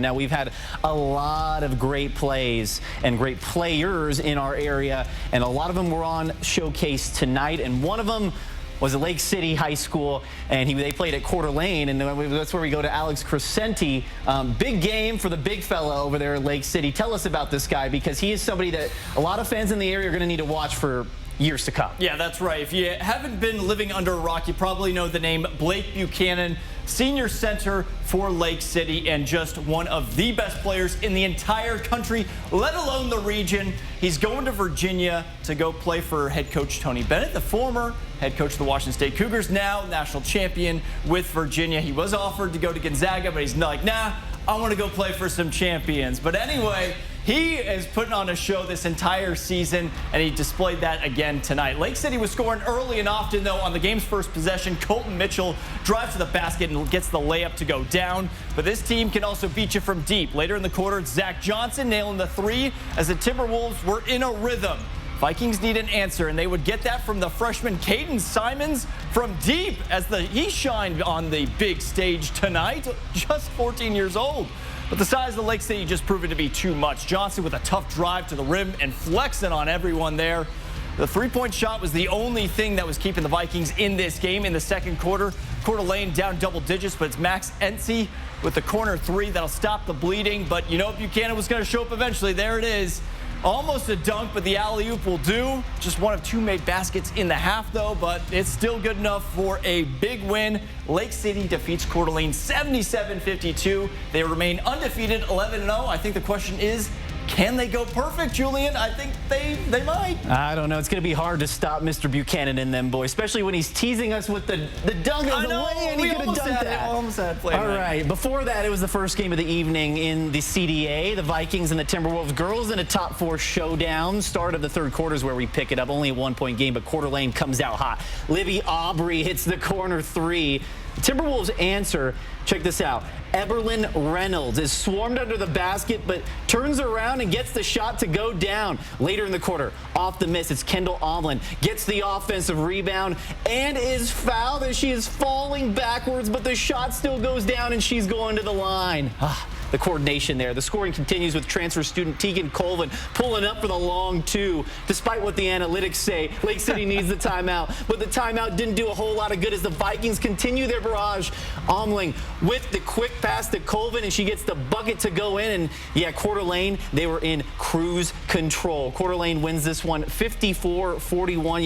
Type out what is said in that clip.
Now, we've had a lot of great plays and great players in our area, and a lot of them were on showcase tonight, and one of them was at Lake-City-High-School, and they played at Coeur d'Alene, and that's where we go to Alex Crescenti. Big game for the big fella over there at Lake City. Tell us about this guy, because he is somebody that a lot of fans in the area are going to need to watch for years to come. Yeah, that's right. If you haven't been living under a rock, you probably know the name Blake Buchanan, senior center for Lake City, and just one of the best players in the entire country, let alone the region. He's going to Virginia to go play for head coach Tony Bennett, the former head coach of the Washington State Cougars, now national champion with Virginia. He was offered to go to Gonzaga, but he's like, nah, I want to go play for some champions. But anyway, he is putting on a show this entire season, and he displayed that again tonight. Lake City was scoring early and often, though. On the game's first possession, Colton Mitchell drives to the basket and gets the layup to go down. But this team can also beat you from deep. Later in the quarter, Zach Johnson nailing the three as the Timberwolves were in a rhythm. Vikings need an answer, and they would get that from the freshman Caden Simons from deep as he shined on the big stage tonight, just 14 years old. But the size of the Lake City just proving to be too much. Johnson with a tough drive to the rim and flexing on everyone there. The three-point shot was the only thing that was keeping the Vikings in this game in the second quarter. Coeur d'Alene down double digits, but it's Max Ency with the corner three that'll stop the bleeding. But you know Buchanan was going to show up eventually. There it is. Almost a dunk, but the alley-oop will do. Just one of two made baskets in the half, though, but it's still good enough for a big win. Lake City defeats Coeur d'Alene 77-52. They remain undefeated, 11-0. I think the question is, can they go perfect, Julian? I think they might. I don't know. It's going to be hard to stop Mr. Buchanan and them boys, especially when he's teasing us with the dunk of the way, and he could have dunked that. Almost had play. All right. Before that, it was the first game of the evening in the CDA. The Vikings and the Timberwolves girls in a top four showdown. Start of the third quarter is where we pick it up. Only a one-point game, but Coeur d'Alene comes out hot. Libby Awbery hits the corner three. The Timberwolves answer. Check this out. Eberlyn Reynolds is swarmed under the basket, but turns around and gets the shot to go down. Later in the quarter, off the miss, it's Kendall Omlin. Gets the offensive rebound and is fouled as she is falling backwards, but the shot still goes down and she's going to the line. The coordination there. The scoring continues with transfer student Teagan Colbin pulling up for the long two. Despite what the analytics say, Lake City needs the timeout, but the timeout didn't do a whole lot of good as the Vikings continue their barrage. Omlin with the quick pass to Colbin, and she gets the bucket to go in. And yeah, Coeur d'Alene, they were in cruise control. Coeur d'Alene wins this one 54-41. Yeah,